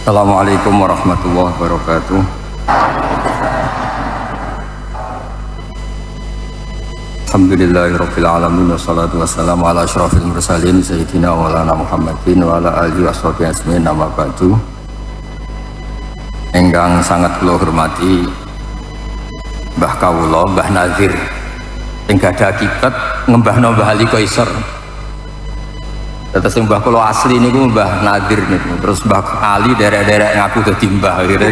Assalamualaikum warahmatullahi wabarakatuh. Alhamdulillahirabbil alamin wassalatu wassalamu ala asyrafil mursalin sayyidina wa maulana Muhammadin wa ala alihi washabihi ajmain amma ba'du. Ingkang sangat kula hormati Mbah Kawula, Mbah Nazir sing gadah hakikat ngembahno Mbah Ali Qaisar. Terus Mbah kula asli niku Mbah Nadir niku. Terus Mbah Ali derek-derek ngaku dadi mbah gitu.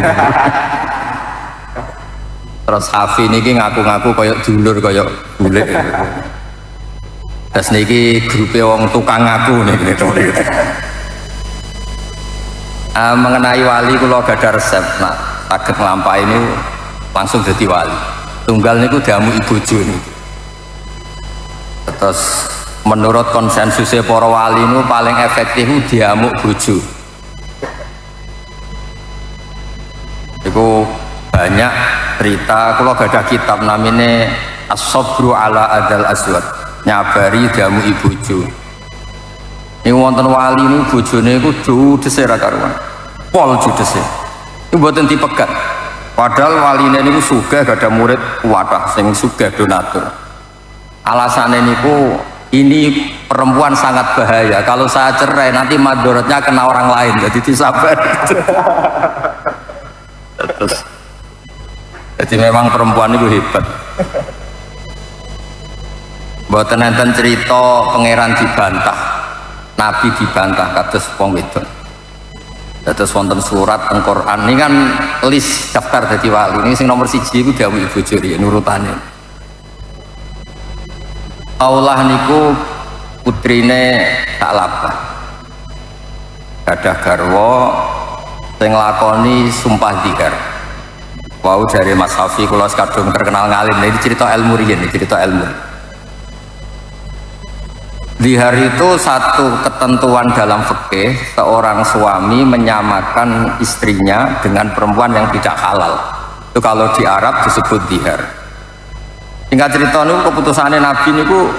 Terus Hafi niki ngaku-ngaku kaya dulur kaya bulik. Terus niki grupe wong tukang ngaku niku. Mengenai wali kula gadah resep. Nah, saged nglampahi niku langsung dadi wali. Tunggal niku diamuki bojo niku. Terus menurut konsensusnya para wali itu paling efektif diamuk bojo. Itu banyak cerita. Kalau gak ada kitab namanya As-Sabru ala Adal Aswad, nyabari diamuki bojo. Ini wonten wali ini bojone itu judese ra karuan, pol judese. Ini mboten dipegat. Padahal waline ini sugih gak ada murid kuatah sing sugih donatur. Alasannya niku ini perempuan sangat bahaya. Kalau saya cerai nanti madorotnya kena orang lain, jadi disabar. Jadi memang perempuan itu hebat. Mboten enten cerita pangeran dibantah, nabi dibantah kados wong wedok. Terus wonten surat teng Quran ini kan list daftar dadi wali. Ini sing nomor 1 iku dawuh bojo riyen nurutane. Allah niku putrine tak lapah, gadah garwa sing lakoni sumpah dzikir. Wau dari Mas Hafi kula kadung terkenal ngalim. Ini cerita ilmu riyen, cerita ilmu. Dzikir itu satu ketentuan dalam fikih, seorang suami menyamakan istrinya dengan perempuan yang tidak halal. Itu kalau di Arab disebut dzikir. Singkat cerita niku keputusannya Nabi niku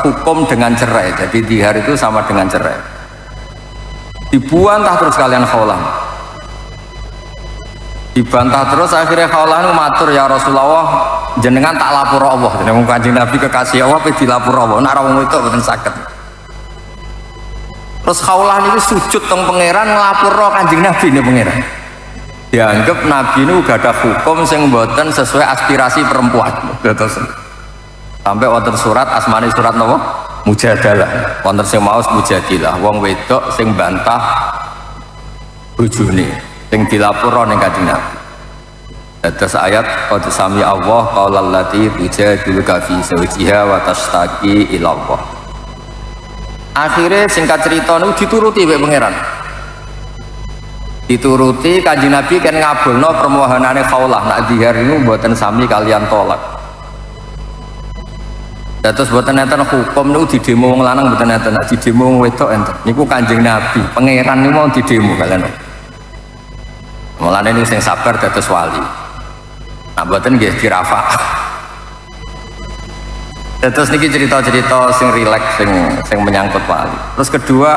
hukum dengan cerai. Jadi dihar itu sama dengan cerai. Dibantah terus kalian khawlah. Dibantah terus akhirnya khawlah niku matur, ya Rasulullah jenengan tak lapor Allah. Jenengan Kanjeng Nabi kekasih Allah pe dilapor Allah. Nek ora wong itu mboten saged. Terus khawlah niku sujud teng pangeran nglapor Kanjeng Nabi niku pangeran. Dianggap Nabi ini gak ada hukum yang mboten sesuai aspirasi perempuan. Sampai wonten surat asmane surat napa? Mujadalah. Wonten sing maos mujadilah, wong wedok sing bantah bojone sing dilapor ning Kanjeng Nabi. Terus ayat qad sami Allah qaulal lati tujadiluka fi zawjiha wa tashtaqi ila Allah. Akhirnya singkat cerita niku dituruti wae pangeran. Dituruti Kanjeng Nabi kan ngabulno permohonane khawlah nak dihar ini mboten sami kalian tolak. Terus mboten enten hukum niku didemo wong lanang mboten enten, nak didemo wong wedok enten. Niku Kanjeng Nabi, pangeran niku mau didemo kalian. Mulane niku sing sabar dados wali. Nah mboten nggih dirafa. Terus niki cerita-cerita sing rileks sing menyangkut wali. Terus kedua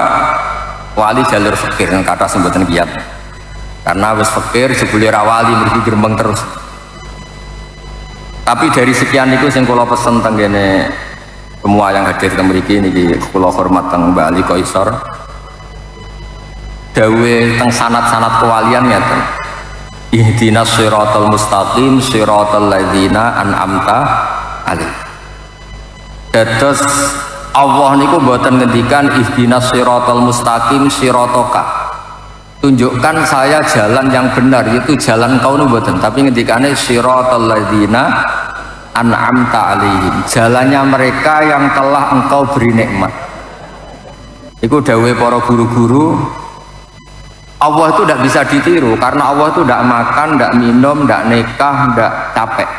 wali jalur fikir kata semboten kiyat. Karena wis fakir jebule ra wali mriki grembeng terus. Tapi dari sekian niku sing kula pesen teng kene semua yang hadir teng mriki niki kula hormat teng Mbah Ali Qaisar. Dawe teng sanad-sanad kewalian ngeten. Ihdinas siratal mustaqim siratal ladzina an'amta alaihim. Dados Allah niku mboten ngendikan ihdinas siratal mustaqim siratoka. Tunjukkan saya jalan yang benar, itu jalan kau nu mboten, tapi ngendikane siratal ladzina an'amta alaihim, jalannya mereka yang telah engkau beri nikmat. Iku dawuhe para guru-guru. Allah itu tidak bisa ditiru karena Allah itu tidak makan, tidak minum, tidak nikah, tidak capek.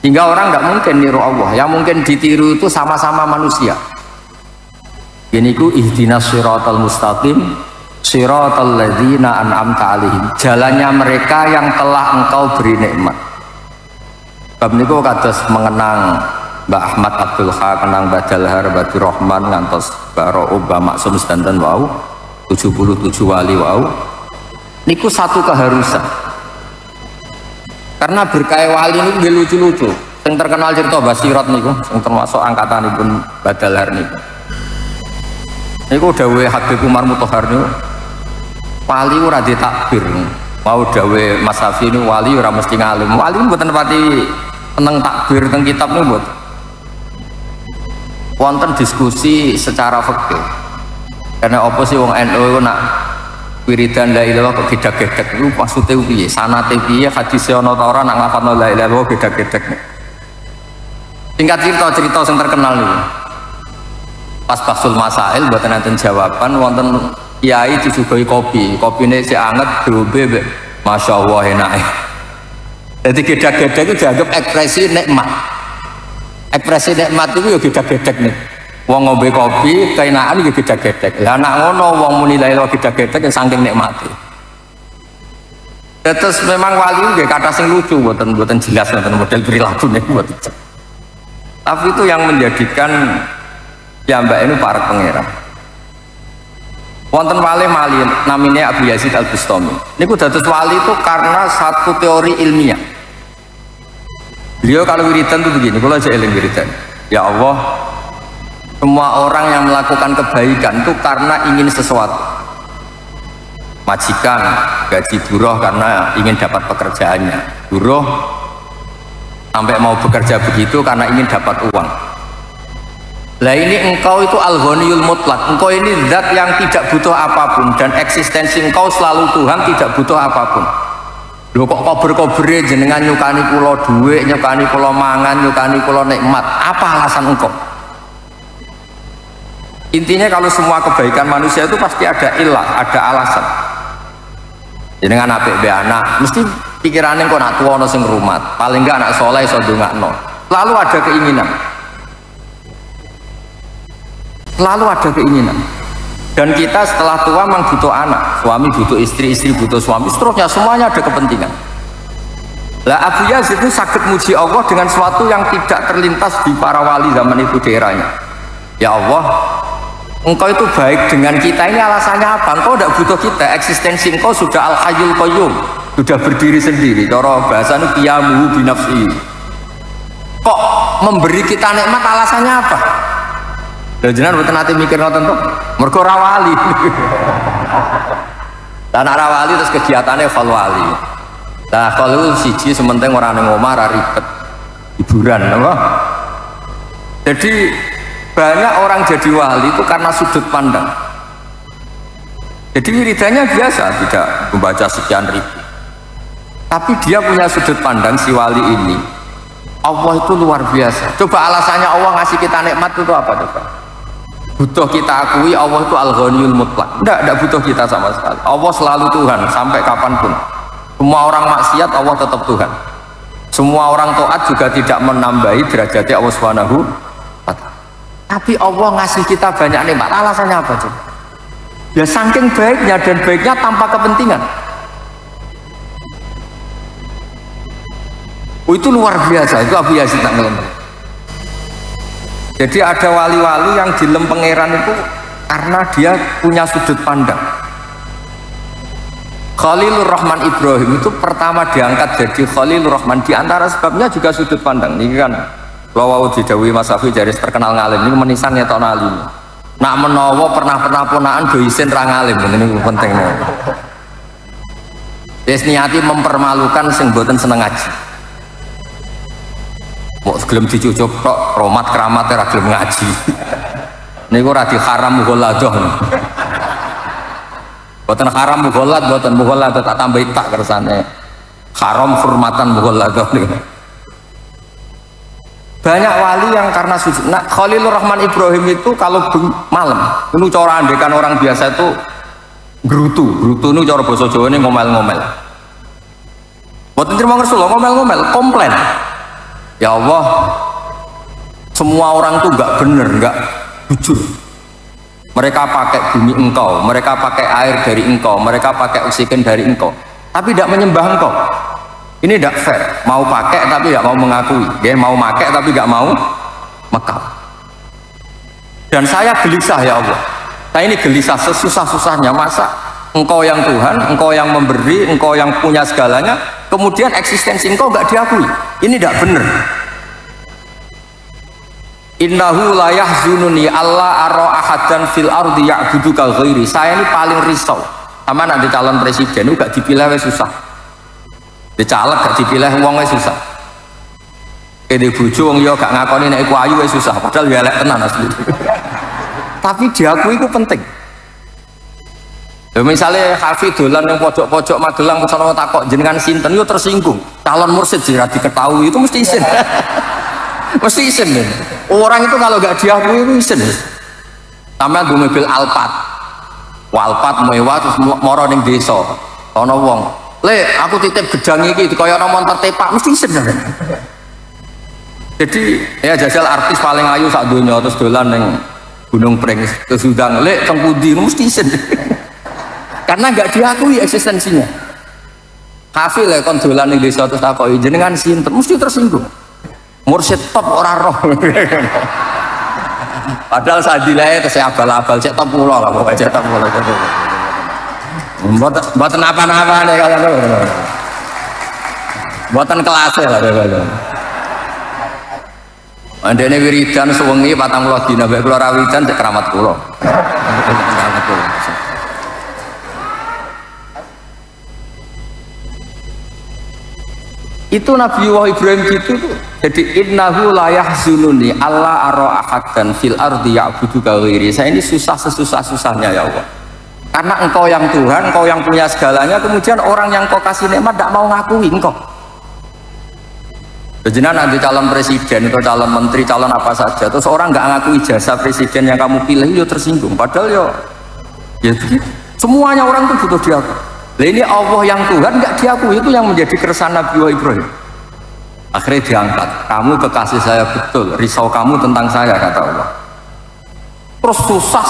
Hingga orang tidak mungkin niru Allah. Yang mungkin ditiru itu sama-sama manusia. Ini ku ihdinas siratal mustaqim siratal ladzina an'amta alaihim, jalannya mereka yang telah engkau beri nikmat. Bab niku kados mengenang Mbak Ahmad Abdul Haq, kenang Mbak Dalhar, Mbak Rahman ngantos Mbak Ro'ub, Mbak Maksum sedanten wau. 77 wali wau niku satu keharusan. Karena berkaya wali niku nggih lucu-lucu. Yang terkenal cerita Basirat niku, yang termasuk angkatanipun Badalhar niku. Niku dawuhe Habib Umar Mutahar niku, wali ora ditakbir. Mau dawuhe Mas Safi niku wali ora mesti ngalim. Wali mboten pati seneng takbir teng kitab niku mboten. Wonten diskusi secara fikih. Karena apa sih wong NU iku nak wiridan la ilaha illallah kok gedhek-gedhek iku maksude piye? Sanate piye? Hadise ana ta ora nak nglafadzno la ilaha illallah gedhek-gedhek. Singkat cerita yang terkenal nih. Pas Basul Masail buatan nanti jawaban wonten kiai disuguhi kopi ini si anget drobe Masya Allah enak. Jadi gedek-gedek itu dianggap ekspresi nikmat. Ekspresi nikmat itu ya gedek-gedek nih. Wong ngombe kopi keenaan ya gedek-gedek. Lah anak ngono wong muni la ilaha gedek-gedek saking nikmati. Terus memang wali nggih kata sing lucu mboten jelas mboten model perilaku nih mboten. Tapi itu yang menjadikan ya mbak ini para pangeran. Wonten wali malin namanya Abu Yazid Al Bustami. Ini dados wali itu karena satu teori ilmiah. Beliau kalau wiridan itu begini, kalau aja eling wiridan. Ya Allah, semua orang yang melakukan kebaikan itu karena ingin sesuatu. Majikan gaji buruh karena ingin dapat pekerjaannya. Buruh sampai mau bekerja begitu karena ingin dapat uang. Lah ini engkau itu al-ghaniyul mutlak, engkau ini zat yang tidak butuh apapun dan eksistensi engkau selalu Tuhan, tidak butuh apapun. Lho kok kober-kobere jenengan nyukani kula dhuwit, nyukani kula mangan, nyukani kula nikmat, apa alasan engkau? Intinya kalau semua kebaikan manusia itu pasti ada ilah, ada alasan. Jenengan apik be anak mesti pikirannya kok nak tua ono sing rumat, paling enggak anak soleh iso ndongakno. Lalu ada keinginan. Selalu ada keinginan. Dan kita setelah tua memang butuh anak, suami butuh istri, istri butuh suami, seterusnya semuanya ada kepentingan. Lah Abu Yazid itu sakit muji Allah dengan sesuatu yang tidak terlintas di para wali zaman itu daerahnya. Ya Allah, engkau itu baik dengan kita, ini alasannya apa? Engkau tidak butuh kita, eksistensi engkau sudah al-hayyul qayyum, sudah berdiri sendiri. Cara bahasanya qiyamuhu binafsi. Kok memberi kita nikmat alasannya apa? Jangan betul nanti mikir nonton tuh, mergo rawali. Dan rawali terus kegiatannya fal wali. Nah kalau siji sementing orang yang ngomar ribet hiburan, apa? Jadi banyak orang jadi wali itu karena sudut pandang. Jadi wiridannya biasa, tidak membaca sekian ribu. Tapi dia punya sudut pandang si wali ini. Allah itu luar biasa. Coba alasannya Allah ngasih kita nikmat itu apa coba? Butuh kita akui Allah itu al-ghaniyul mutlak. Tidak butuh kita sama sekali. Allah selalu Tuhan sampai kapanpun. Semua orang maksiat Allah tetap Tuhan. Semua orang taat juga tidak menambahi derajatnya Allah Subhanahu wa ta'ala. Tapi Allah ngasih kita banyak nikmat. Alasannya apa coba? Ya saking baiknya dan baiknya tanpa kepentingan. Oh, itu luar biasa. Itu Abu Yazid tak ngelemah. Jadi ada wali-wali yang dilem pangeran itu karena dia punya sudut pandang. Khalilur Rahman Ibrahim itu pertama diangkat jadi Khalilur Rahman, di antara sebabnya juga sudut pandang. Ini kan kalau didhawuhi Mas Safi jadi terkenal ngalim, ini menisan nyetok alim. Nak menawa pernah ponaan do isin ra ngalim, ini penting. Wis niati mempermalukan sing mboten seneng ngaji. Mau gelem dicucuk tok romat keramat ora gelem ngaji. Niku ora di haram mughaladah. Boten haram mughalad, boten mughalad tak tambahi tak kersane. Haram hurmatan mughaladah niku. Banyak wali yang karena sujud. Nah, Khalilur Rahman Ibrahim itu kalau malam, itu cara andekan orang biasa itu gerutu ini cara basa Jawa ini ngomel-ngomel. Boten terima Rasulullah ngomel-ngomel, komplain. Ya Allah, semua orang tuh nggak bener, nggak jujur. Mereka pakai bumi engkau, mereka pakai air dari engkau, mereka pakai oksigen dari engkau, tapi tidak menyembah engkau. Ini tidak fair. Mau pakai tapi tidak mau mengakui. Dia mau pakai tapi nggak mau mekal. Dan saya gelisah ya Allah. Saya ini gelisah sesusah-susahnya, masa engkau yang Tuhan, engkau yang memberi, engkau yang punya segalanya, kemudian eksistensi engkau nggak diakui. Ini tidak benar. Innahu la yahzununi Allah ara ahadan fil ardi ya'buduka ghairi. Saya ini paling risau sama nanti calon presiden itu gak dipilih wes susah, dicaleg gak dipilih wong wes susah, kene bojo wong yo gak ngakoni nek iku ayu wes susah, padahal ya elek tenan asli. Tapi diakui itu penting. Ya, misalnya Hafid dolan yang pojok-pojok Magelang kesana takok jenengan sinten yo tersinggung, calon mursyid jira diketahui itu mesti isin. Mesti isin nih. Orang itu kalau gak diakui itu isin. Sama gue mobil Alphard mewah terus moro ning desa. Ana wong, "Le, aku titip gedang iki kaya ana montor tepak," mesti isin. Jadi, ya jajal artis paling ayu sak donya terus dolan ning Gunung Pring terus udang, "Le, teng pundi?" mesti isin. Karena gak diakui eksistensinya. Kafil ya kon dolan ning desa terus takoki jenengan sinten, mesti tersinggung. Mursyid top ora roh. Padahal sadilae terus abal-abal cek top kula lah pokoke cek top kula. Mboten apa-apa nek kalian. Mboten kelas lah kalian. Andene wiridan sewengi 40 dina mek kula ra wiridan cek keramat kula. Itu Nabi Ibrahim gitu tuh. Jadi innahu la yahzununi Allah ara ahadan fil ardi ya'buduka ghairi. Saya ini susah sesusah-susahnya ya Allah. Karena engkau yang Tuhan, engkau yang punya segalanya, kemudian orang yang kau kasih nikmat tidak mau ngakui engkau. Jenengan nanti calon presiden atau calon menteri, calon apa saja, terus orang nggak ngakui jasa presiden yang kamu pilih, ya tersinggung. Padahal ya semuanya orang itu butuh diakui. Nah, ini Allah yang Tuhan nggak diakui, itu yang menjadi keresahan Nabi Ibrahim. Akhirnya diangkat, kamu kekasih saya betul, risau kamu tentang saya, kata Allah. Terus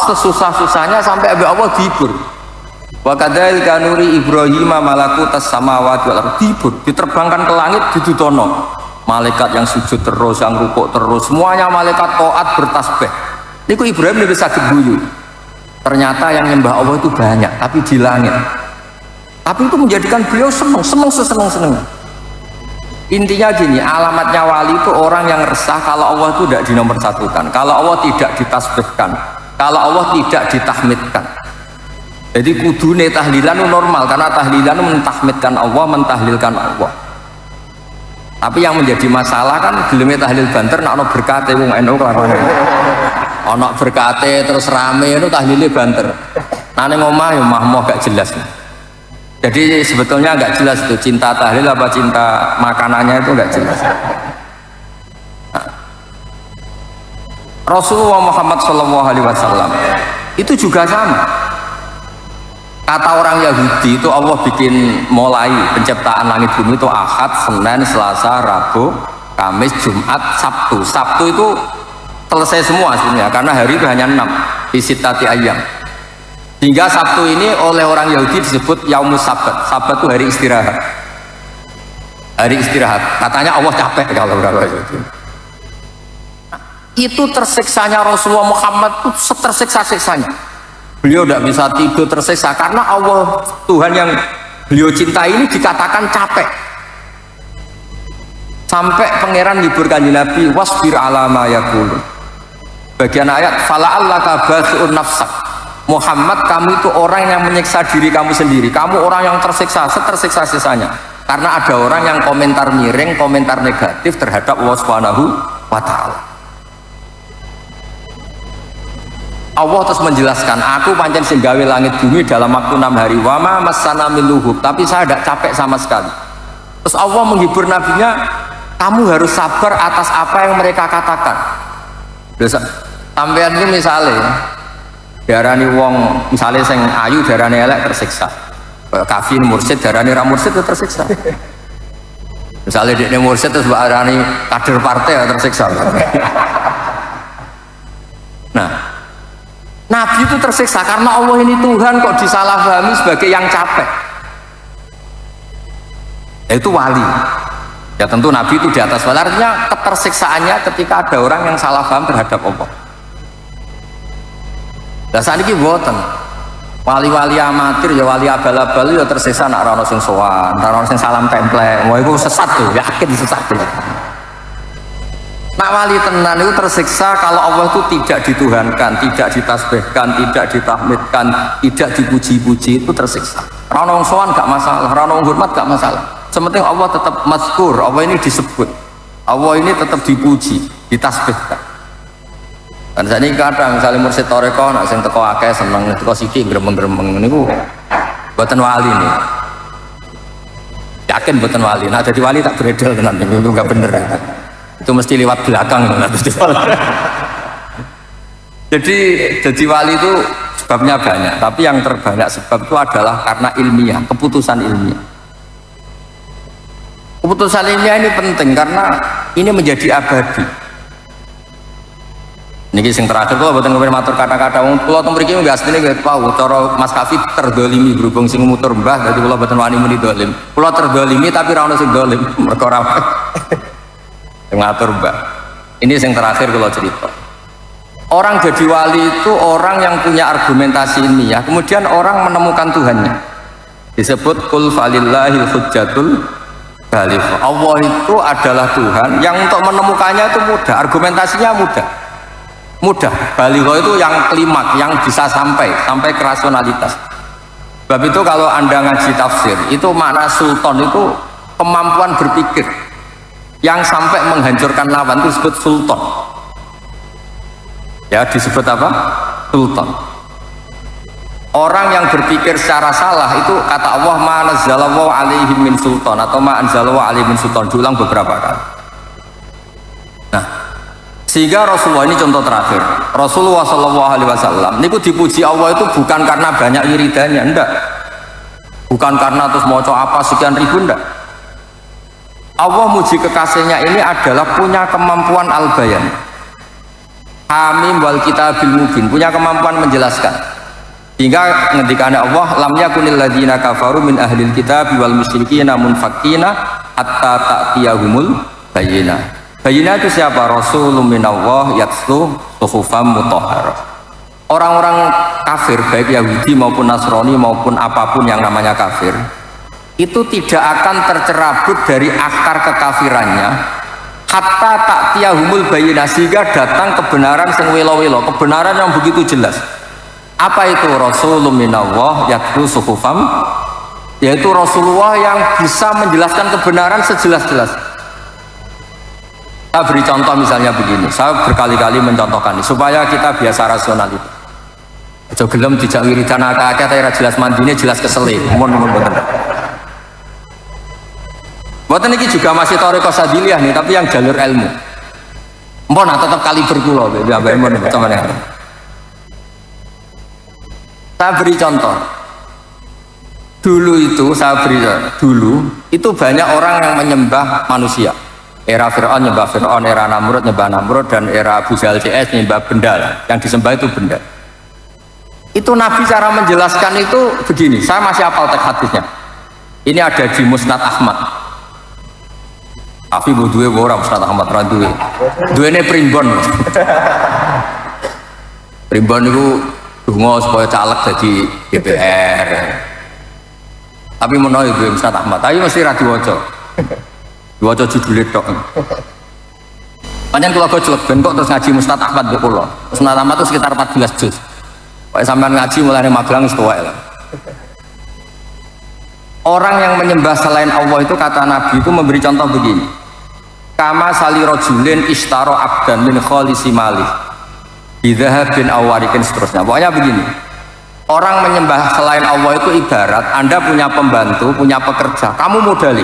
sesusah-susahnya sampai Allah dihibur. Wa kadzalika nuri Ibrahim malakutas samawati wal ardi, dihibur, diterbangkan ke langit, didudono. Malaikat yang sujud terus, yang rukuk terus, semuanya malaikat taat bertasbih. Niku Ibrahim lebih sakit guyu. Ternyata yang nyembah Allah itu banyak, tapi di langit. Tapi itu menjadikan beliau seneng. Intinya gini, alamatnya wali itu orang yang resah kalau Allah itu tidak dinomorsatukan, kalau Allah tidak ditasbihkan, kalau Allah tidak ditahmidkan. Jadi kudune tahlilan itu normal, karena tahlilan itu mentahmidkan Allah, mentahlilkan Allah. Tapi yang menjadi masalah kan geleme tahlil banter nek ana berkate wong NU kelakuan. Ana berkate terus rame itu tahlile banter. Nah ning omah ya mahmoh gak jelas. Jadi sebetulnya nggak jelas itu cinta tahlil apa cinta makanannya itu nggak jelas. Nah, Rasulullah Muhammad SAW itu juga sama. Kata orang Yahudi itu Allah bikin mulai penciptaan langit bumi itu Ahad, Senin, Selasa, Rabu, Kamis, Jumat, Sabtu. Sabtu itu selesai semua sebenarnya karena hari itu hanya 6 fisitati ayam. Hingga Sabtu ini oleh orang Yahudi disebut Yaumus Sabat. Sabat itu hari istirahat. Hari istirahat. Katanya Allah capek kalau berapa itu. Itu tersiksanya Rasulullah Muhammad itu setersiksa-siksanya. Beliau tidak bisa tidur tersiksa karena Allah Tuhan yang beliau cintai ini dikatakan capek. Sampai pangeran hibur kanjeng Nabi, wasbir ala ma yaqulu. Bagian ayat fala'allaka basi'un nafsak. Muhammad, kamu itu orang yang menyiksa diri kamu sendiri. Kamu orang yang tersiksa, setersiksa-siksanya. Karena ada orang yang komentar miring, komentar negatif terhadap Allah Subhanahu wa Ta'ala. Allah terus menjelaskan, aku pancen sing gawe langit bumi dalam waktu 6 hari. Wama masana min luhub, tapi saya tidak capek sama sekali. Terus Allah menghibur nabinya, kamu harus sabar atas apa yang mereka katakan. Sampean ini misalnya darani wong misalnya sing ayu darani elek tersiksa, kafir mursyid darani ra mursyid tersiksa. Misalnya dia mursyid terus darani kader partai tersiksa. Nah, Nabi itu tersiksa karena Allah ini Tuhan kok disalahpahami sebagai yang capek. Itu wali. Ya tentu Nabi itu di atas wali. Artinya ketersiksaannya ketika ada orang yang salah paham terhadap Allah. Lah saniki mboten. Wali-wali amatir ya wali abal-abal ya tersiksa nak ora ono sing sowan, ora ono sing salam templek. Wah iku sesat tuh, yakin sesat tuh. Nak wali tenan itu tersiksa kalau Allah itu tidak dituhankan, tidak ditasbihkan, tidak ditahmidkan, tidak dipuji-puji, itu tersiksa. Ora ono sowan gak masalah, ora ono hormat gak masalah. Sementing Allah tetap mazkur, Allah ini disebut. Allah ini tetap dipuji, ditasbihkan. Dan saat ini kadang misalnya mursyid toreko nak sing teko akeh seneng teko sithik gremeng-gremeng niku mboten wali nih. Yakin mboten wali. Nah jadi wali tak beredel tenan niku enggak bener. Itu mesti lewat belakang tenan. Jadi wali itu sebabnya banyak, tapi yang terbanyak sebab itu adalah karena ilmiah, keputusan ilmiah. Keputusan ilmiah ini penting karena ini menjadi abadi. Niki sing terakhir kula mboten ngepen matur kata-kata wong kula teng mriki nggih asline nggih wau cara Mas Kafi terdolimi berhubung sing mutur mbah dadi kula mboten wani muni dolim. Kula terdolimi tapi ora ono sing dolim mergo ora ngatur mbah. Ini sing terakhir kula cerita. Orang jadi wali itu orang yang punya argumentasi ilmiah, kemudian orang menemukan Tuhannya. Disebut kul falillahil hujjatul baligh. Allah itu adalah Tuhan yang untuk menemukannya itu mudah, argumentasinya mudah. Baligho itu yang klimaks, yang bisa sampai ke rasionalitas. Sebab itu kalau Anda ngaji tafsir, itu makna sultan itu kemampuan berpikir yang sampai menghancurkan lawan itu disebut sultan. Ya, disebut apa? Sultan. Orang yang berpikir secara salah itu kata Allah ma nazzalallahu alaihim min sultan atau ma anzalallahu alaihim min sultan, diulang beberapa kali. Nah, sehingga Rasulullah ini contoh terakhir. Rasulullah SAW niku dipuji Allah itu bukan karena banyak wiridannya, enggak. Bukan karena terus mau apa sekian ribu, enggak. Allah muji kekasihnya ini adalah punya kemampuan al-bayan. Hamim wal kitabil mubin, punya kemampuan menjelaskan. Hingga ngendikane Allah lam yakunil ladzina kafaru min ahlil kitabi wal musyrikina munfakina hatta ta'tiyahumul bayyinah. Bayyinah itu siapa? Rasulun minallah yatslu suhufam mutahharah. Orang-orang kafir baik Yahudi maupun Nasrani maupun apapun yang namanya kafir itu tidak akan tercerabut dari akar kekafirannya hatta ta'tiyahumul bayyinah, sehingga datang kebenaran sing welo-welo, kebenaran yang begitu jelas. Apa itu? Rasulun minallah yatslu suhufam, yaitu Rasulullah yang bisa menjelaskan kebenaran sejelas-jelas. Saya beri contoh misalnya begini, saya berkali-kali mencontohkan ini supaya kita biasa rasional itu. Aja gelem dijak wiridan akeh-akeh ta ora jelas mandine jelas kesele. Mun bener. Mboten iki juga masih thariqah sadiliyah nih, tapi yang jalur ilmu. Mpun tetap kaliber kula mbek mun sampeyan. Saya beri contoh. Dulu itu banyak orang yang menyembah manusia. Era Fir'aun nyembah Fir'aun, era Namrud nyembah Namrud, dan era Abu Jahal CS nyembah benda. Yang disembah itu benda. Itu Nabi cara menjelaskan itu begini, saya masih hafal teks hadisnya. Ini ada di Musnad Ahmad. Tapi duwe ora Musnad Ahmad ra duwe. Duwene primbon. Primbon itu donga supaya caleg jadi DPR. Tapi menawa duwe Musnad Ahmad, tapi mesti ra diwaca. Diwaca judule tok. Panjang kula gojlok ben kok terus ngaji Musnad Ahmad mbek kula. Musnad Ahmad itu sekitar 14 juz. Pokoke sampean ngaji mulai Magelang wis tuwek lah. Orang yang menyembah selain Allah itu kata Nabi itu memberi contoh begini. Kama sali rajulin ishtaro abdan min khalisi malih. Bidzahabin awarikin seterusnya. Pokoknya begini. Orang menyembah selain Allah itu ibarat Anda punya pembantu, punya pekerja, kamu modali.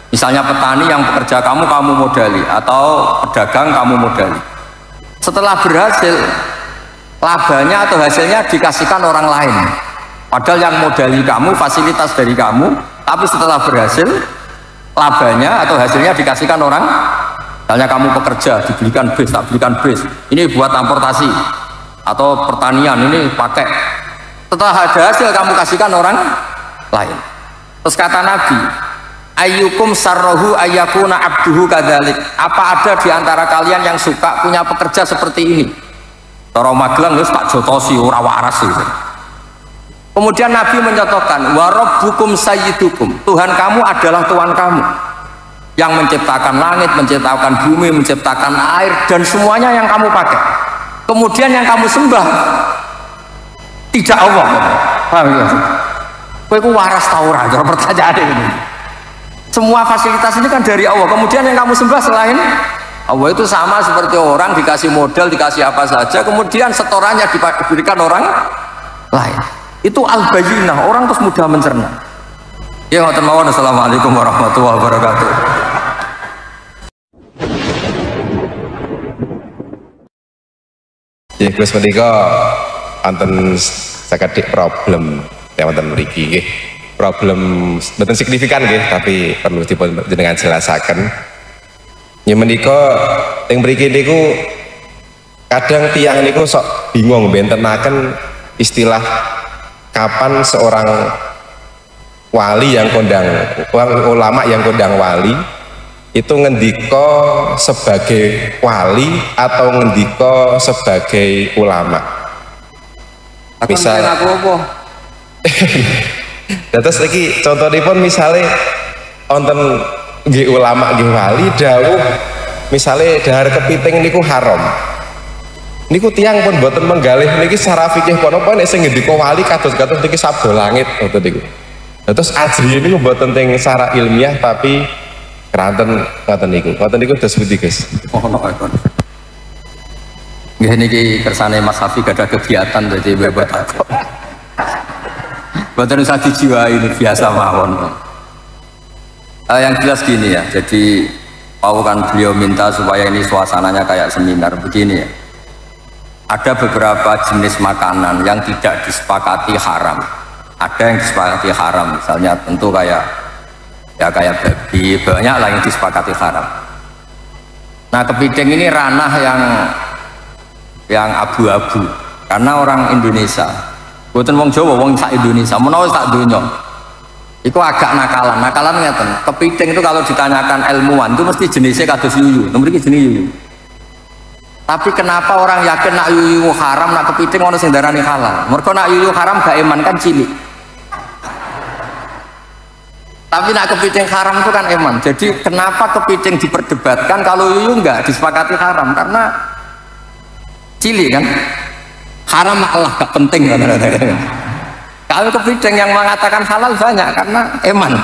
Misalnya petani yang pekerja kamu modali, atau pedagang kamu modali. Setelah berhasil, labanya atau hasilnya dikasihkan orang lain. Padahal yang modali kamu, fasilitas dari kamu, tapi setelah berhasil, labanya atau hasilnya dikasihkan orang. Misalnya kamu pekerja, dibelikan bis, tak belikan bis. Ini buat transportasi atau pertanian, ini pakai. Setelah ada hasil, kamu kasihkan orang lain. Terus kata Nabi, ayyukum sarrohu ayyakuna abduhu kadzalik. Apa ada di antara kalian yang suka punya pekerja seperti ini? Cara Magelang wis tak jotosi ora waras itu. Kemudian Nabi mencontohkan wa rabbukum sayyidukum, Tuhan kamu adalah Tuhan kamu yang menciptakan langit, menciptakan bumi, menciptakan air dan semuanya yang kamu pakai. Kemudian yang kamu sembah tidak Allah. Paham ya? Kowe ku waras ta ora? Cara pertanyaan ini. Semua fasilitas ini kan dari Allah. Kemudian yang kamu sembah selain Allah itu sama seperti orang dikasih modal, dikasih apa saja, kemudian setorannya diberikan orang lain. Itu al-bayyinah, orang terus mudah mencerna. Ya ngoten mawon. Assalamualaikum warahmatullahi wabarakatuh. Ya Gus menika wonten sakedhik problem wonten mriki nggih. Problem mboten signifikan nggih, tapi perlu dipun jenengan jelasaken. Ya menika teng mriki niku kadang tiyang niku sok bingung bentenaken istilah kapan seorang wali yang kondang, ulama yang kondang wali itu ngendika sebagai wali atau ngendika sebagai ulama. Misal aku apa? Terus iki contohipun misalnya wonten nggih ulama nggih wali dawuh misale dahar kepiting niku haram. Niku tiyang pun boten menggalih niki secara fikih punapa nek sing ngendika wali kados-kados niki sabda langit ngoten niku. Terus ajri niku boten teng secara ilmiah tapi keranten ngoten niku. Ngoten niku dos pundi, Gus? Ono kon. Nggih niki kersane Mas Hafi gadah kegiatan dadi bebas takok. Boten usah dijiwai biasa mawon. Yang jelas gini ya. Jadi Pak kan beliau minta supaya ini suasananya kayak seminar begini ya. Ada beberapa jenis makanan yang tidak disepakati haram. Ada yang disepakati haram, misalnya tentu kayak babi, banyak lah yang disepakati haram. Nah kepiting ini ranah yang abu-abu karena orang Indonesia, bukan wong Jawa, wong sak Indonesia, menawa sak donya. Itu agak nakalan ngeten. Kepiting itu kalau ditanyakan ilmuwan itu mesti jenisnya kados yuyu. Nomor iki jenis yuyu. Tapi kenapa orang yakin nak yuyu haram, nak kepiting ono sing darani halal? Mergo nak yuyu haram gak eman kan cilik. Tapi nak kepiting haram itu kan eman. Jadi kenapa kepiting diperdebatkan kalau yuyu enggak disepakati haram? Karena cilik kan. Haram Allah gak penting. Kalau kepiting yang mengatakan halal banyak karena eman.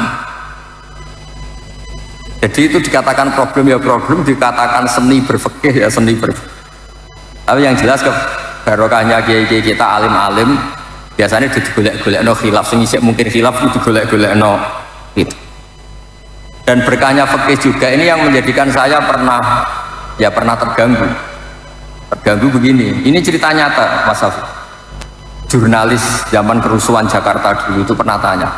Jadi itu dikatakan problem ya problem, dikatakan seni berfikih ya seni berfikih. Tapi yang jelas ke barokahnya kiai-kiai kita alim-alim biasanya digolek-golekno khilaf, sing isih mungkin khilaf itu digolek-golekno itu. Dan berkahnya fikih juga ini yang menjadikan saya pernah terganggu. Terganggu begini. Ini cerita nyata Mas Hafiz. Jurnalis zaman kerusuhan Jakarta dulu itu pernah tanya,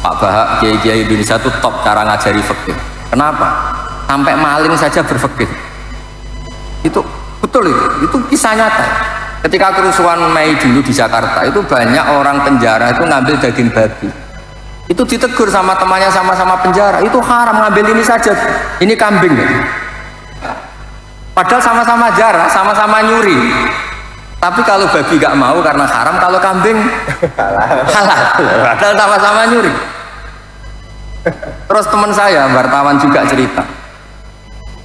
Pak Bahak, kiai-kiai Indonesia itu top cara ngajari fikih. Kenapa? Sampai maling saja berfikih. Itu betul itu kisah nyata. Ketika kerusuhan Mei dulu di Jakarta itu banyak orang penjara itu ngambil daging babi. Itu ditegur sama temannya sama-sama penjara. Itu haram ngambil ini saja. Ini kambing. Padahal sama-sama jarah, sama-sama nyuri. Tapi kalau babi gak mau karena haram, kalau kambing halal. Padahal sama-sama nyuri. Terus teman saya, wartawan juga cerita.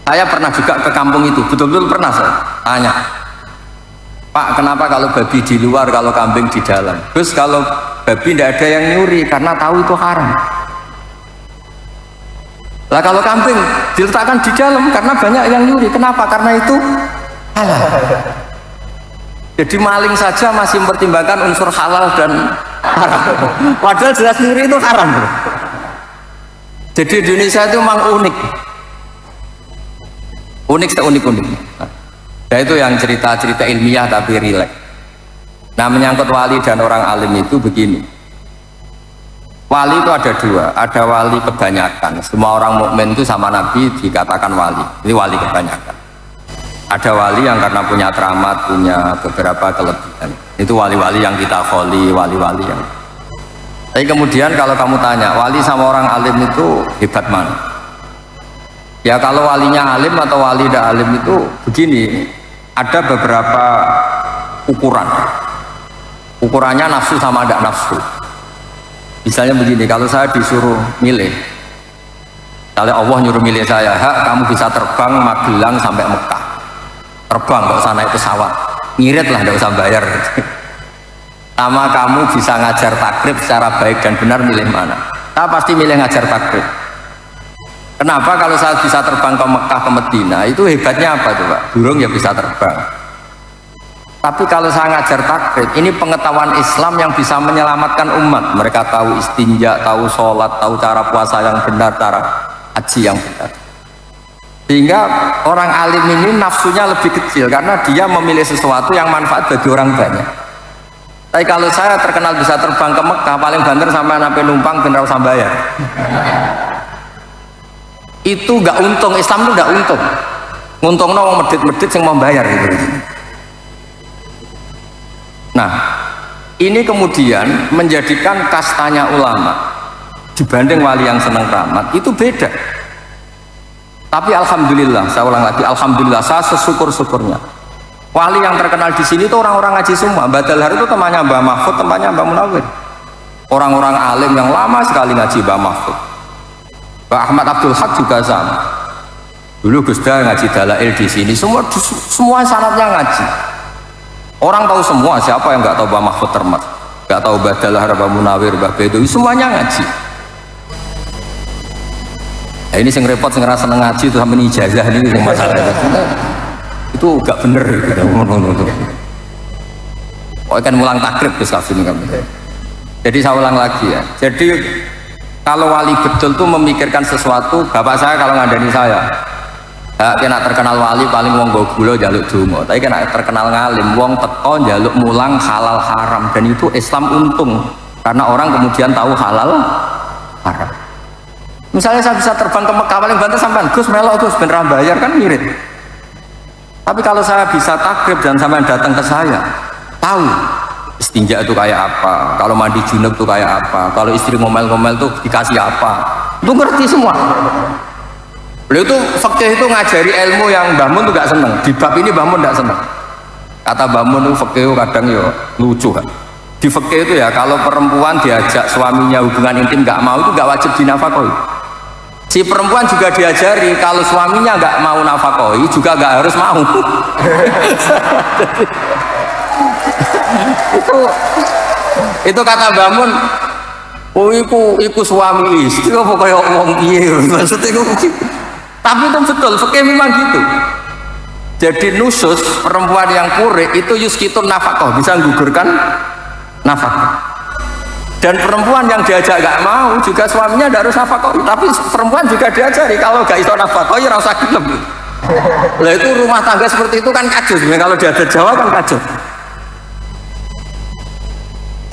Saya pernah juga ke kampung itu, betul-betul pernah saya tanya. Pak, kenapa kalau babi di luar, kalau kambing di dalam? Terus kalau babi tidak ada yang nyuri karena tahu itu haram. Lah kalau kambing diletakkan di dalam karena banyak yang nyuri. Kenapa? Karena itu halal. Jadi maling saja masih mempertimbangkan unsur halal dan haram. Padahal jelas nyuri itu haram. Jadi Indonesia itu memang unik. Unik seunik-unik. Nah itu yang cerita-cerita ilmiah tapi rileks. Nah menyangkut wali dan orang alim itu begini. Wali itu ada dua, ada wali kebanyakan. Semua orang mukmin itu sama Nabi dikatakan wali. Ini wali kebanyakan. Ada wali yang karena punya keramat, punya beberapa kelebihan. Itu wali-wali yang kita kholi, wali-wali yang. Tapi kemudian kalau kamu tanya, wali sama orang alim itu hebat mana? Ya kalau walinya alim atau wali tidak alim itu begini. Ada beberapa ukurannya nafsu sama tidak nafsu. Misalnya begini, kalau saya disuruh milih, kalau Allah nyuruh milih saya, hak kamu bisa terbang Magelang sampai Mekah, terbang nggak usah naik pesawat, ngirit lah nggak usah bayar. Sama kamu bisa ngajar takrib secara baik dan benar, milih mana? Saya pasti milih ngajar takrib. Kenapa? Kalau saya bisa terbang ke Mekah ke Medina, itu hebatnya apa coba? Burung ya bisa terbang. Tapi kalau saya ngajar takrib, ini pengetahuan Islam yang bisa menyelamatkan umat. Mereka tahu istinja, tahu sholat, tahu cara puasa yang benar, cara haji yang benar. Sehingga orang alim ini nafsunya lebih kecil karena dia memilih sesuatu yang manfaat bagi orang banyak. Tapi kalau saya terkenal bisa terbang ke Mekah, paling banter sampai anak penumpang benar usah bayar. Itu nggak untung, Islam itu nggak untung. Nguntungnya orang medit-medit yang mau bayar gitu. Nah, ini kemudian menjadikan kastanya ulama dibanding wali yang senang rahmat itu beda. Tapi alhamdulillah, saya ulang lagi, alhamdulillah saya sesyukur-syukurnya. Wali yang terkenal di sini itu orang-orang ngaji semua. Badalhar itu temannya Mbah Mahfud, temannya Mbah Munawir. Orang-orang alim yang lama sekali ngaji Mbah Mahfud. Mbah Ahmad Abdul Haq juga sama. Dulu Gus Dah ngaji Dalail di sini, semua sanadnya ngaji. Orang tahu semua, siapa yang nggak tahu Mbah Mahfud Termas, nggak tahu Mbah Dalhar, Mbah Munawir, Mbah Bedowi, semuanya ngaji. Nah, ini yang repot, yang rasa seneng ngaji itu sampai ijazah ini yang masalah itu nggak bener gitu. Oh kan mulang takrib terus kafir ini. Jadi saya ulang lagi ya. Jadi kalau wali betul tuh memikirkan sesuatu, bapak saya kalau ngandani saya, kena terkenal wali paling wong nggo gula njaluk donga. Tapi kena terkenal ngalim wong teko njaluk mulang halal haram, dan itu Islam untung karena orang kemudian tahu halal haram. Misalnya saya bisa terbang ke Mekah paling banter sampean Gus melok Gus ben ra bayar kan mirip. Tapi kalau saya bisa takrib dan sampean datang ke saya, tahu istinja itu kayak apa, kalau mandi junub itu kayak apa, kalau istri ngomel-ngomel tuh dikasih apa, itu ngerti semua. Beliau itu fikih itu ngajari ilmu yang Mbah Mun tuh gak seneng. Di bab ini Mbah Mun gak seneng. Kata Mbah Mun itu fikih kadang ya lucu kan. Di fikih itu ya kalau perempuan diajak suaminya hubungan intim gak mau itu gak wajib dinafkahi. Si perempuan juga diajari kalau suaminya gak mau nafkahi juga gak harus mau. itu kata Mbah Mun. Oh iku suami istri apa kaya wong piye maksudnya iku. Tapi itu betul, fikih memang gitu. Jadi nusus perempuan yang pure itu yuskitun nafkah, bisa menggugurkan nafkah. Dan perempuan yang diajak gak mau juga suaminya tidak harus nafkah. Tapi perempuan juga diajari kalau gak iso nafkah ya rasa gelem. Lah itu rumah tangga seperti itu kan kacau. Kalau dia ada Jawa kan kacau.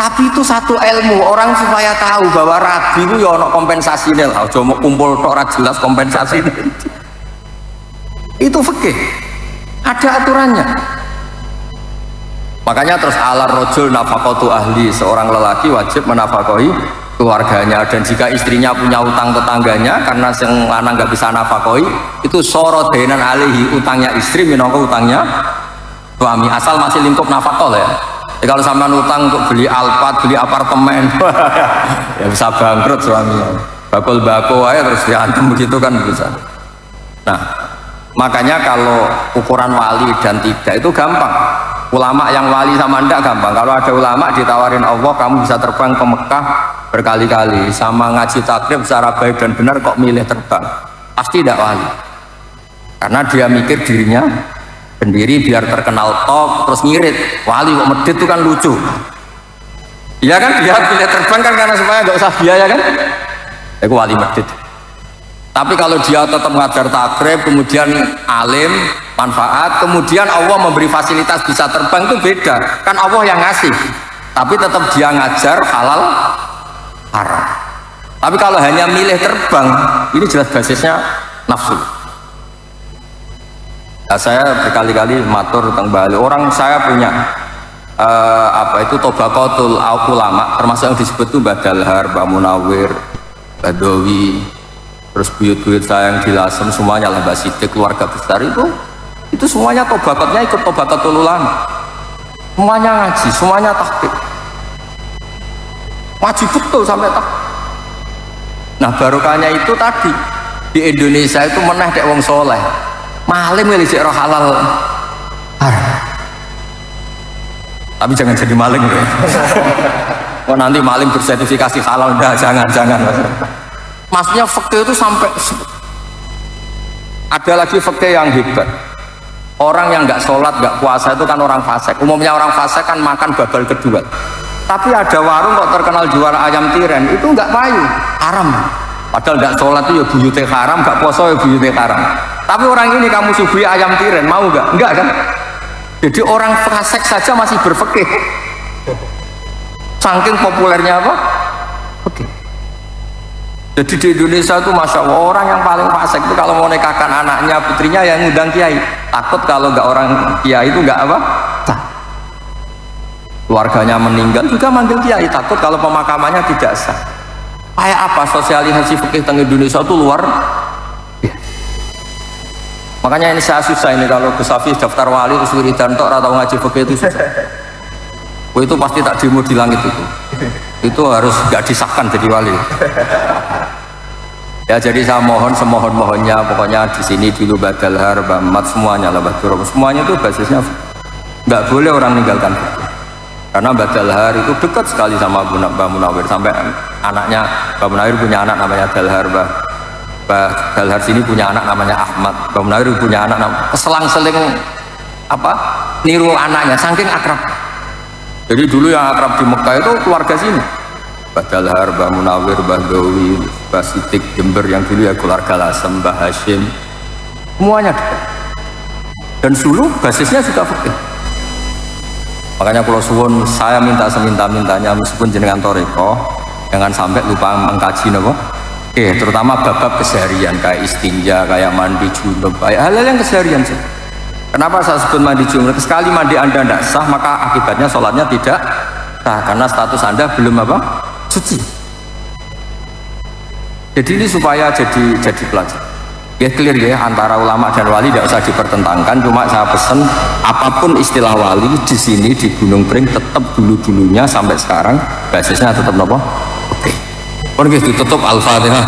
Tapi itu satu ilmu orang supaya tahu bahwa rabi itu ya ono kompensasinya lah. Cuma kumpul tok ora jelas kompensasi. Itu fikih. Ada aturannya. Makanya terus ala rojul nafaqatu ahli, seorang lelaki wajib menafkahi keluarganya, dan jika istrinya punya utang tetangganya karena yang lanang nggak bisa nafkahi, itu sorodenan alihi, utangnya istri minangka utangnya suami, asal masih lingkup nafkah ya. Kalau sama utang untuk beli Alphard, beli apartemen, ya bisa bangkrut suaminya. Bakul bako aja terus diantem begitu kan bisa. Nah, makanya kalau ukuran wali dan tidak itu gampang. Ulama yang wali sama ndak gampang. Kalau ada ulama ditawarin Allah, kamu bisa terbang ke Mekah berkali-kali, sama ngaji takrib secara baik dan benar kok milih terbang, pasti tidak wali. Karena dia mikir dirinya sendiri biar terkenal top terus ngirit. Wali kok medit itu kan lucu. Iya kan, dia pilih terbang kan karena supaya nggak usah biaya kan. Itu wali medit. Tapi kalau dia tetap ngajar takrib, kemudian alim, manfaat, kemudian Allah memberi fasilitas bisa terbang, itu beda. Kan Allah yang ngasih, tapi tetap dia ngajar halal haram. Tapi kalau hanya milih terbang, ini jelas basisnya nafsu. Nah, saya berkali-kali matur tentang Bali. Orang saya punya tobaqatul ulama, termasuk yang disebut itu Mbah Dalhar, Mbah Munawir, Badawi, terus buyut-buyut saya yang di Lasem semuanya lah, Mbak Sidik, keluarga besar itu semuanya tobaqatnya ikut tobaqatul ulama. semuanya ngaji, semuanya tahqiq, ngaji betul sampai tahqiq. Nah barokahnya itu tadi di Indonesia itu meneh dek wong soleh, malim milih sik roh halal haram. Tapi jangan jadi maling ya. Oh nanti maling bersertifikasi halal, dah jangan. Maksudnya fikih itu sampai ada lagi fikih yang hebat. Orang yang nggak sholat, nggak puasa itu kan orang fasik. Umumnya orang fasik kan makan babal kedua. Tapi ada warung kok terkenal jual ayam tiren, itu nggak payu, haram. Padahal nggak sholat itu ya buyute haram, nggak puasa ya buyute haram. Tapi orang ini kamu suguhi ayam tiren, mau nggak? Nggak kan? Jadi orang fasik saja masih berfikih. Saking populernya apa? Oke. Jadi di Indonesia itu masya Allah orang yang paling fasik itu kalau mau nikahkan anaknya putrinya yang ngundang kiai. Takut kalau nggak orang kiai itu nggak apa? Keluarganya meninggal juga manggil kiai. Takut kalau pemakamannya tidak sah. Kayak apa sosialisasi fikih teng Indonesia itu luar biasa. Makanya ini saya susah ini kalau Gus Hafiz daftar wali terus wiridan tok atau ngaji fikih itu susah. Itu pasti tak demo di langit itu. Itu harus nggak disahkan jadi wali. Ya jadi saya mohon semohon-mohonnya pokoknya di sini dulu Badal Har, Bamat semuanya lah Badur, semuanya itu basisnya nggak boleh orang meninggalkan fikih. Karena Badal Har itu dekat sekali sama Mbah Munawir sampai anaknya Mbah Munawir punya anak namanya Dalhar, Mbah Dalhar sini punya anak namanya Ahmad, Mbah Munawir punya anak selang-seling apa niru anaknya saking akrab. Jadi dulu yang akrab di Mekah itu keluarga sini. Mbah Dalhar, Mbah Munawir, Mbah Gawi, Mbah Sidik Jember yang dulu ya keluarga Lasem, Mbah Hashim, semuanya dekat. Dan dulu basisnya juga fikih. Makanya kalau suwun saya minta seminta-mintanya meskipun jenengan toreko jangan sampai lupa mengkaji nopo. Terutama bab-bab keseharian kayak istinja, kayak mandi junub, kayak hal-hal yang keseharian sih. Kenapa saya sebut mandi junub? Sekali mandi Anda tidak sah maka akibatnya sholatnya tidak sah karena status Anda belum apa? Suci. Jadi ini supaya jadi pelajar. Ya clear ya antara ulama dan wali tidak usah dipertentangkan. Cuma saya pesen apapun istilah wali di sini di Gunung Pring tetap dulunya sampai sekarang basisnya tetap apa? Oke. Pun gitu tutup Al-Fatihah.